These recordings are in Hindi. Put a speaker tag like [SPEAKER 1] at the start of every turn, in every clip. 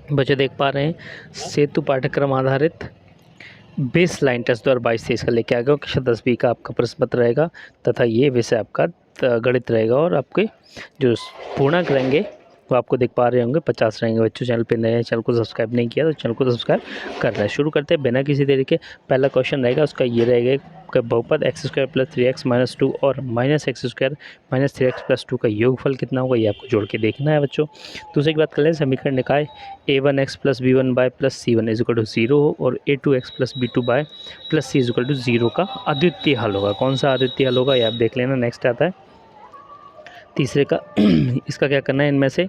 [SPEAKER 1] बच्चे देख पा रहे हैं सेतु पाठ्यक्रम आधारित बेस लाइन टेस्ट 2022-23 का लेके आ गया। कक्षा 10वीं का आपका प्रश्न पत्र रहेगा तथा ये विषय आपका गणित रहेगा और आपके जो पूर्णांक रहेंगे वो आपको देख पा रहे होंगे 50 रहेंगे। बच्चों चैनल पे नए हैं, चैनल को सब्सक्राइब नहीं किया तो चैनल को सब्सक्राइब कर रहे हैं। शुरू करते हैं बिना किसी देरी के। पहला क्वेश्चन रहेगा उसका ये रहेगा कि बहुपद x² + 3x - 2 और -x² - 3x + 2 का योगफल कितना होगा, ये आपको जोड़ के देखना है बच्चों। दूसरी की बात कर लें, समीकरण निकाय a1x + b1y + c1 = 0 हो और a2x + b2y + c = 0 का अद्वितीय हल होगा। कौन सा अद्वितीय हल होगा ये आप देख लेना। नेक्स्ट आता है तीसरे का इसका क्या करना है, इनमें से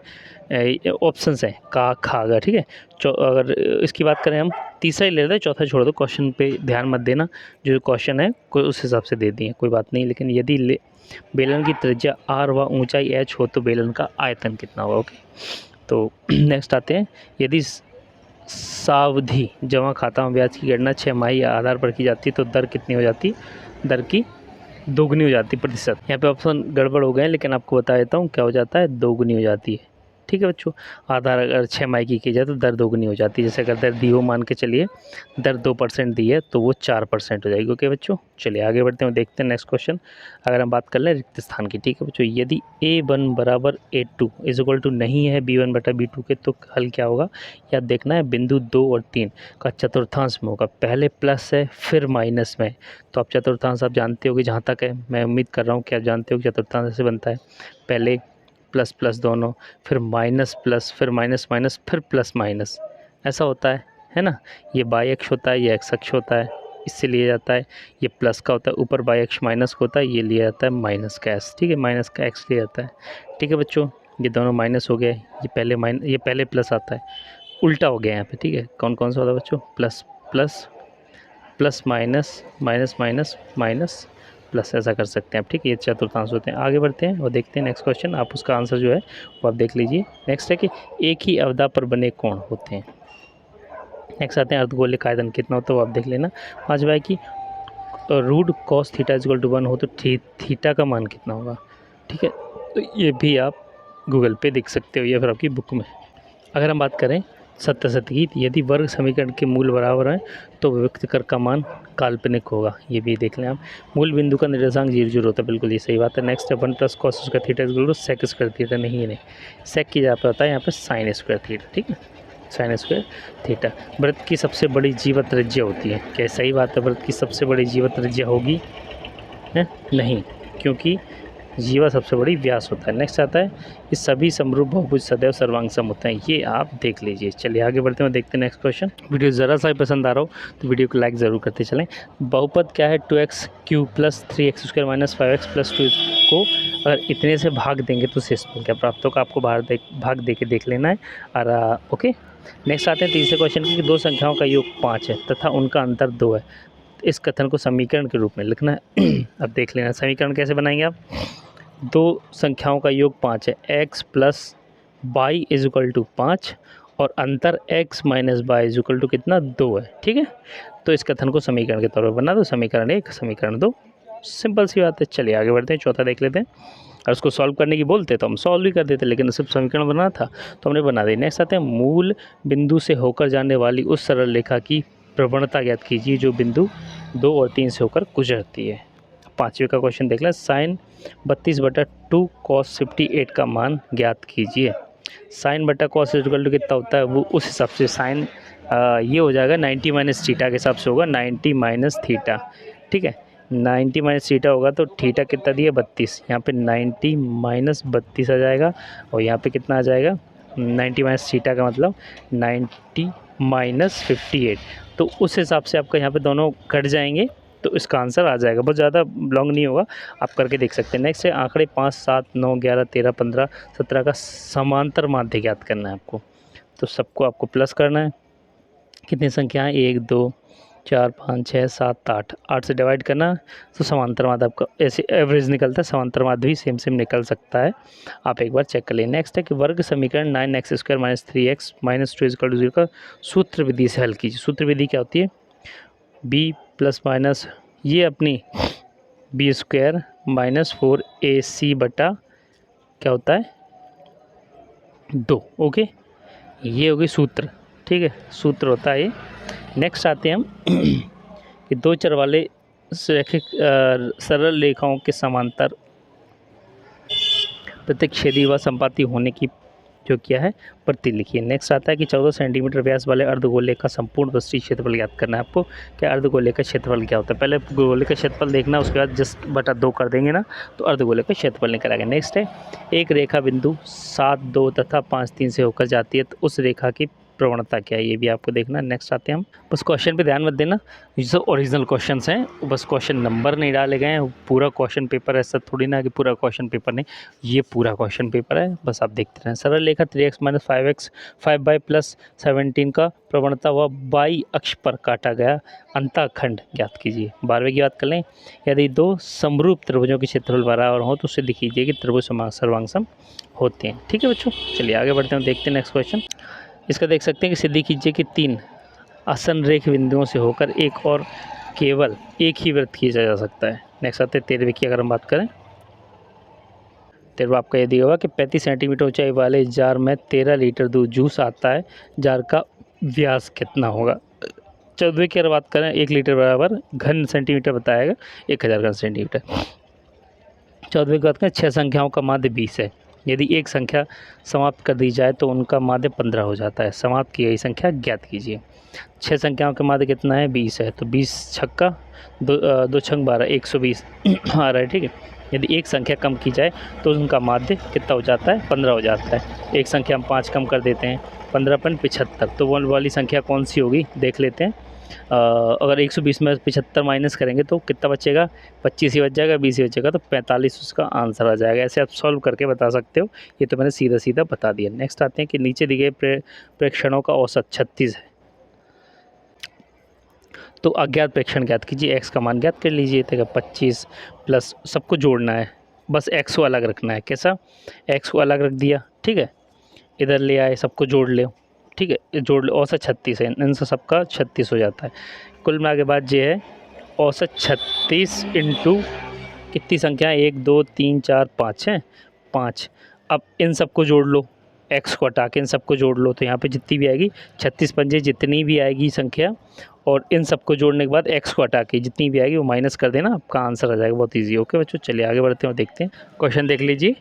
[SPEAKER 1] ऑप्शंस हैं का खागा, ठीक है। अगर इसकी बात करें हम तीसरा ही ले लेते हैं, चौथा छोड़ दो, क्वेश्चन पे ध्यान मत देना। जो क्वेश्चन है कोई उस हिसाब से दे दिए, कोई बात नहीं। लेकिन यदि बेलन की त्रिज्या r व ऊंचाई h हो तो बेलन का आयतन कितना होगा। ओके, तो नेक्स्ट आते हैं, यदि सावधि जमा खाता में ब्याज की गणना 6 माही आधार पर की जाती है तो दर कितनी हो जाती, दर की दोगुनी हो जाती प्रतिशत। यहाँ पे ऑप्शन गड़बड़ हो गए लेकिन आपको बता देता हूँ क्या हो जाता है, दोगुनी हो जाती है, ठीक है बच्चों। आधार अगर 6 माही की जाए तो दर दोगुनी हो जाती है। जैसे अगर दर दी हो, मान के चलिए दर 2% दी है तो वो 4% हो जाएगी। ओके बच्चों, चलिए आगे बढ़ते हैं, देखते हैं नेक्स्ट क्वेश्चन। अगर हम बात कर लें रिक्त स्थान की, ठीक है बच्चों, यदि a1 = a2 = नहीं है b1/b2 के तो हल क्या होगा, या देखना है बिंदु 2 और 3 का चतुर्थांश में होगा। पहले प्लस है फिर माइनस में, तो आप चतुर्थांश आप जानते हो कि जहाँ तक है मैं उम्मीद कर रहा हूँ कि आप जानते हो कि चतुर्थांश ऐसे बनता है, पहले प्लस प्लस दोनों, फिर माइनस प्लस, फिर माइनस माइनस, फिर प्लस माइनस, ऐसा होता है ना। ये बाई अक्ष होता है, ये एक्स अक्ष होता है, इससे लिया जाता है। ये प्लस का होता है, ऊपर बाई अक्ष माइनस का होता है, ये लिया जाता है माइनस का एक्स, ठीक है, माइनस का एक्स लिया जाता है, ठीक है बच्चों। ये दोनों माइनस हो गए, ये पहले प्लस आता है, उल्टा हो गया यहाँ पे, ठीक है। कौन कौन सा होता है बच्चों, plus plus plus minus minus minus minus plus, ऐसा कर सकते हैं आप, ठीक है। ये चतुर्थांश होते हैं। आगे बढ़ते हैं और देखते हैं नेक्स्ट क्वेश्चन, आप उसका आंसर जो है वो आप देख लीजिए। नेक्स्ट है कि एक ही अवधा पर बने कोण होते हैं। नेक्स्ट आते हैं अर्धगोलीय आयतन कितना होता है वो आप देख लेना। पाँचवा है कि रूट cos थीटा = 1 हो तो थीटा का मान कितना होगा, ठीक है। तो ये भी आप गूगल पे देख सकते हो या फिर आपकी बुक में। अगर हम बात करें सत्य यदि वर्ग समीकरण के मूल बराबर हैं तो व्यक्त कर का मान काल्पनिक होगा, ये भी देख लें आप। मूल बिंदु का निर्देशांक 0 0 होता है, बिल्कुल ये सही बात है। नेक्स्ट है 1 + cos² थीटा sec² थीटा, नहीं है, सेक की जगह पे होता है यहाँ पे sin² थीटा, ठीक है, sin² थीटा। वृत्त की सबसे बड़ी जीवत त्रिज्या होती है, क्या सही बात है, वृत्त की सबसे बड़ी जीवत त्रिज्या होगी है नहीं, क्योंकि जीवा सबसे बड़ी व्यास होता है। नेक्स्ट आता है कि सभी समरूप बहुभुज सदैव सर्वांग सम होते हैं, ये आप देख लीजिए। चलिए आगे बढ़ते हैं, देखते हैं नेक्स्ट क्वेश्चन। वीडियो ज़रा सा ही पसंद आ रहा हो तो वीडियो को लाइक ज़रूर करते चलें। बहुपद क्या है, 2x³ + 3x² - 5x + 2 को अगर इतने से भाग देंगे तो शेषफल क्या प्राप्त होगा, आपको भाग दे के देख लेना है। और ओके, नेक्स्ट आते हैं तीसरे क्वेश्चन की, दो संख्याओं का योग 5 है तथा उनका अंतर 2 है। इस कथन को समीकरण के रूप में लिखना है। अब देख लेना समीकरण कैसे बनाएंगे आप। दो संख्याओं का योग 5 है, x + y = 5 और अंतर x - y = कितना, 2 है, ठीक है। तो इस कथन को समीकरण के तौर पर बना दो, समीकरण 1 समीकरण 2, सिंपल सी बात है। चलिए आगे बढ़ते हैं, चौथा देख लेते हैं। और उसको सॉल्व करने की बोलते तो हम सॉल्व भी कर देते, लेकिन सिर्फ समीकरण बनाना था तो हमने बना दी। नेक्स्ट आते हैं मूल बिंदु से होकर जाने वाली उस सरल रेखा की प्रवणता ज्ञात कीजिए जो बिंदु 2 और 3 से होकर गुजरती है। पाँचवें का क्वेश्चन देख लें, sin 32/2 cos 58 का मान ज्ञात कीजिए। sin बटा cos = कितना होता है, वो उस हिसाब से sin ये हो जाएगा 90 - थीटा के हिसाब से होगा, 90 - थीटा, ठीक है। 90 - थीटा होगा तो थीटा कितना दिया, 32, यहाँ पे 90 - 32 आ जाएगा और यहाँ पे कितना आ जाएगा, 90 - थीटा का मतलब 90 - 58, तो उस हिसाब से आपका यहाँ पे दोनों कट जाएंगे तो इसका आंसर आ जाएगा। बहुत ज़्यादा लॉन्ग नहीं होगा, आप करके देख सकते हैं। नेक्स्ट है आंकड़े 5 7 9 11 13 15 17 का समांतर माध्य ज्ञात करना है आपको। तो सबको आपको प्लस करना है, कितनी संख्या है, 1 2 4 5 6 7 8, 8 से डिवाइड करना तो समांतर माध्य आपका ऐसे एवरेज निकलता है, समांतर माध्य भी सेम निकल सकता है, आप एक बार चेक कर लें। नेक्स्ट है कि वर्ग समीकरण 9x² - 3x - 2 = 0 का सूत्र विधि से हल कीजिए। सूत्र विधि क्या होती है, b ± ये अपनी b² - 4ac बटा क्या होता है, 2, ओके। ये होगी सूत्र, ठीक है, सूत्र होता है ये। नेक्स्ट आते हैं हम कि दो चर वाले सरल रेखाओं के समांतर प्रतिच्छेदी व संपाती होने की जो क्या है प्रति लिखिए। नेक्स्ट आता है कि 14 सेंटीमीटर व्यास वाले अर्धगोले का संपूर्ण पृष्ठीय क्षेत्रफल ज्ञात करना है आपको। क्या अर्धगोले का क्षेत्रफल क्या होता है, पहले गोले का क्षेत्रफल देखना, उसके बाद जस्ट बटा 2 कर देंगे ना तो अर्धगोले का क्षेत्रफल निकल आएगा। नेक्स्ट है एक रेखा बिंदु 7, 2 तथा 5, 3 से होकर जाती है तो उस रेखा की प्रवणता क्या है, ये भी आपको देखना। नेक्स्ट आते हैं हम, बस क्वेश्चन पे ध्यान मत देना, ये सब ओरिजिनल क्वेश्चंस हैं, बस क्वेश्चन नंबर नहीं डाले गए हैं, पूरा क्वेश्चन पेपर ऐसा थोड़ी ना कि पूरा क्वेश्चन पेपर नहीं, ये पूरा क्वेश्चन पेपर है, बस आप देखते रहें। सरल रेखा 3x - 5x 5y + 17 का प्रवणता व y अक्ष पर काटा गया अंतःखंड ज्ञात कीजिए। 12वें की बात कर लें, यदि दो समरूप त्रिभुजों के क्षेत्रफल बराबर हो तो उसे दिखीजिए कि त्रिभुज सर्वांगसम होते हैं। ठीक है बच्चों, चलिए आगे बढ़ते हैं, देखते हैं नेक्स्ट क्वेश्चन। इसका देख सकते हैं कि सिद्धि कीजिए कि 3 असंरेख बिंदुओं से होकर एक और केवल एक ही वृत्त खींचा जा सकता है। नेक्स्ट आते हैं 13वें की, अगर हम बात करें 13वां आपका ये दिया होगा कि 35 सेंटीमीटर ऊंचाई वाले जार में 13 लीटर दूध जूस आता है, जार का व्यास कितना होगा। 14वें की अगर बात करें 1 लीटर बराबर घन सेंटीमीटर बताएगा 1000 घन सेंटीमीटर। 14वें की बात करें 6 संख्याओं का माध्य 20 है, यदि एक संख्या समाप्त कर दी जाए तो उनका माध्य 15 हो जाता है, समाप्त की गई संख्या ज्ञात कीजिए। 6 संख्याओं का माध्य कितना है 20 है, तो 20 छक्का 2 छंग 12 120 आ रहा है, ठीक है। यदि एक संख्या कम की जाए तो उनका माध्य कितना हो जाता है 15 हो जाता है। एक संख्या हम 5 कम कर देते हैं, 15×75, तो वो वाली संख्या कौन सी होगी देख लेते हैं। अगर 120 में 75 माइनस करेंगे तो कितना बचेगा, 25 ही बच जाएगा, 20 ही बचेगा, तो 45 उसका आंसर आ जाएगा। ऐसे आप सॉल्व करके बता सकते हो, ये तो मैंने सीधा सीधा बता दिया। नेक्स्ट आते हैं कि नीचे दिए गए प्रेक्षणों का औसत 36 है, तो अज्ञात प्रेक्षण ज्ञात कीजिए। x का मान ज्ञात कर लीजिए, तो 25 प्लस सबको जोड़ना है, बस x को अलग रखना है। कैसा, x को अलग रख दिया, ठीक है, इधर ले आए सबको जोड़ ले, ठीक है, जोड़ लो, औसत 36 है, इनसे सबका 36 हो जाता है। कुल मिला के बाद ये है औसत 36 इंटू कितनी संख्या है 1 2 3 4 5 है 5। अब इन सबको जोड़ लो, x को हटा के इन सबको जोड़ लो, तो यहाँ पे जितनी भी आएगी 36 पंजे जितनी भी आएगी संख्या, और इन सबको जोड़ने के बाद x को हटा के जितनी भी आएगी वो माइनस कर देना, आपका आंसर आ जाएगा। बहुत ईजी। ओके बच्चों, चलिए आगे बढ़ते हैं और देखते हैं क्वेश्चन। देख लीजिए,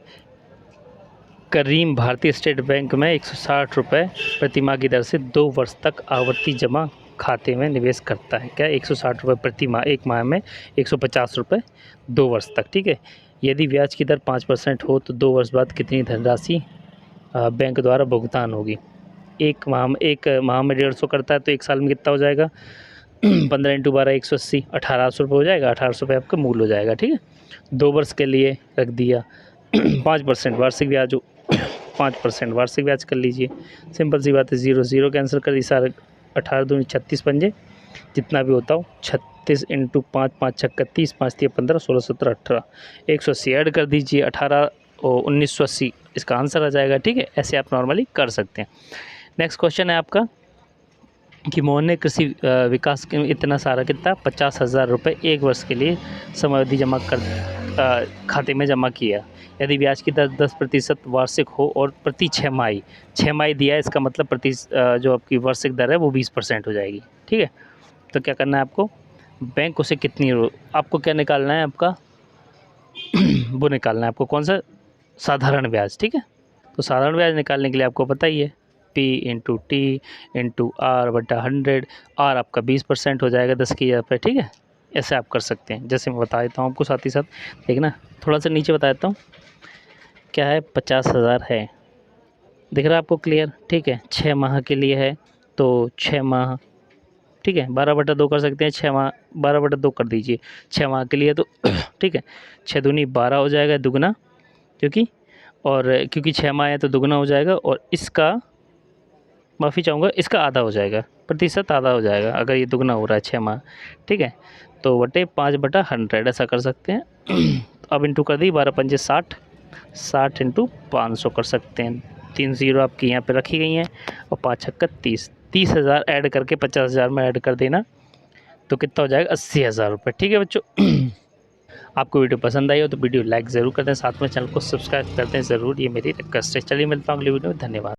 [SPEAKER 1] करीम भारतीय स्टेट बैंक में 160 रुपये प्रति माह की दर से 2 वर्ष तक आवर्ती जमा खाते में निवेश करता है। क्या 160 रुपये प्रति माह, एक माह में 150 रुपये 2 वर्ष तक, ठीक है। यदि ब्याज की दर 5% हो तो 2 वर्ष बाद कितनी धनराशि बैंक द्वारा भुगतान होगी। एक माह में 150 करता है तो एक साल में कितना हो जाएगा 15 × 12 180, 1800 रुपये हो जाएगा, 1800 रुपये आपका मूल हो जाएगा, ठीक है। 2 वर्ष के लिए रख दिया 5% वार्षिक ब्याज 5% वार्षिक ब्याज कर लीजिए, सिंपल सी बात है, 0 0 कैंसिल कर दी, सारे 18 दूनी 36 पंजे जितना भी होता हो, 36 × 5 5 छक्का 30 5 3 15 16 17 18 180 ऐड कर दीजिए, 18 और 1980 इसका आंसर आ जाएगा, ठीक है। ऐसे आप नॉर्मली कर सकते हैं। नेक्स्ट क्वेश्चन है आपका कि मोहन ने कृषि विकास के इतना सारा कितना 50,000 रुपये 1 वर्ष के लिए समयावधि जमा कर खाते में जमा किया। यदि ब्याज की दर 10% वार्षिक हो और प्रति 6 माह दिया है, इसका मतलब प्रति जो आपकी वार्षिक दर है वो 20% हो जाएगी, ठीक है। तो क्या करना है आपको, बैंक उसे कितनी, आपको क्या निकालना है, आपका वो निकालना है आपको कौन सा, साधारण ब्याज, ठीक है। तो साधारण ब्याज निकालने के लिए आपको पता ही है P × T × R/100, R आपका 20% हो जाएगा 10 की जगह पर, ठीक है। ऐसे आप कर सकते हैं, जैसे मैं बता देता हूँ आपको साथ ही साथ, देखना थोड़ा सा नीचे बता देता हूँ। क्या है 50,000 है, दिख रहा है आपको क्लियर, ठीक है। 6 माह के लिए है तो 6 माह, ठीक है, 12/2 कर सकते हैं, 6 माह 12/2 कर दीजिए 6 माह के लिए, तो ठीक है, 6 दूनी 12 हो जाएगा दुगना, क्योंकि 6 माह है तो दुगना हो जाएगा, और इसका माफ़ी चाहूँगा इसका आधा हो जाएगा, प्रतिशत आधा हो जाएगा अगर ये दुगना हो रहा है 6 माह, ठीक है। तो बटे 5/100 ऐसा कर सकते हैं। अब इंटू कर दी, 12 पंजे 60, 60 × 500 कर सकते हैं, 3 0 आपकी यहाँ पे रखी गई हैं, और 5 छक्का 30, 30,000 ऐड करके 50,000 में ऐड कर देना, तो कितना हो जाएगा 80,000 रुपये, ठीक है बच्चों। आपको वीडियो पसंद आई हो तो वीडियो लाइक ज़रूर कर दें, साथ में चैनल को सब्सक्राइब कर दें ज़रूर, ये मेरी रिक्वेस्ट है। चलिए मिलता हूँ अगली वीडियो में, धन्यवाद।